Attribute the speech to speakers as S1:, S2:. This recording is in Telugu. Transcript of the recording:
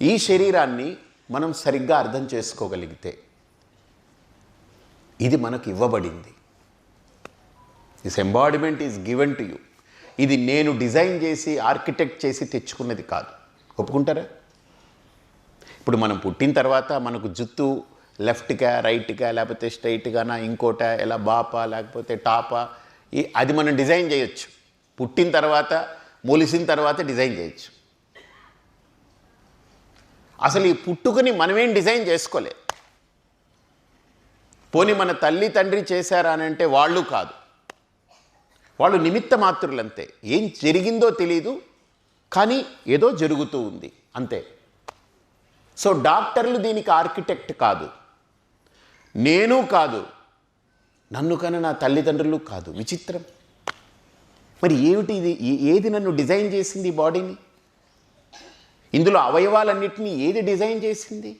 S1: ఈ శరీరాన్ని మనం సరిగ్గా అర్థం చేసుకోగలిగితే ఇది మనకు ఇవ్వబడింది. This embodiment is given to you. ఇది నేను డిజైన్ చేసి ఆర్కిటెక్ట్ చేసి తెచ్చుకున్నది కాదు. ఒప్పుకుంటారా? ఇప్పుడు మనం పుట్టిన తర్వాత మనకు జుత్తు లెఫ్ట్గా రైట్గా లేకపోతే స్ట్రైట్గానా ఇంకోట ఎలా బాపా లేకపోతే టాపా అది మనం డిజైన్ చేయొచ్చు. పుట్టిన తర్వాత మొలిసిన తర్వాత డిజైన్ చేయొచ్చు. అసలు ఈ పుట్టుకని మనమేం డిజైన్ చేసుకోలే. పోనీ మన తల్లి తండ్రి చేశారా అని అంటే వాళ్ళు కాదు, వాళ్ళు నిమిత్త మాత్రులంతే. ఏం జరిగిందో తెలీదు, కానీ ఏదో జరుగుతూ ఉంది అంతే. సో డాక్టర్లు దీనికి ఆర్కిటెక్ట్ కాదు, నేను కాదు, నన్ను కన్నా నా తల్లిదండ్రులు కాదు. విచిత్రం. మరి ఏమిటి ఇది? ఏది నన్ను డిజైన్ చేసింది ఈ బాడీని? ఇందులో అవయవాలన్నింటినీ ఏది డిజైన్ చేసింది?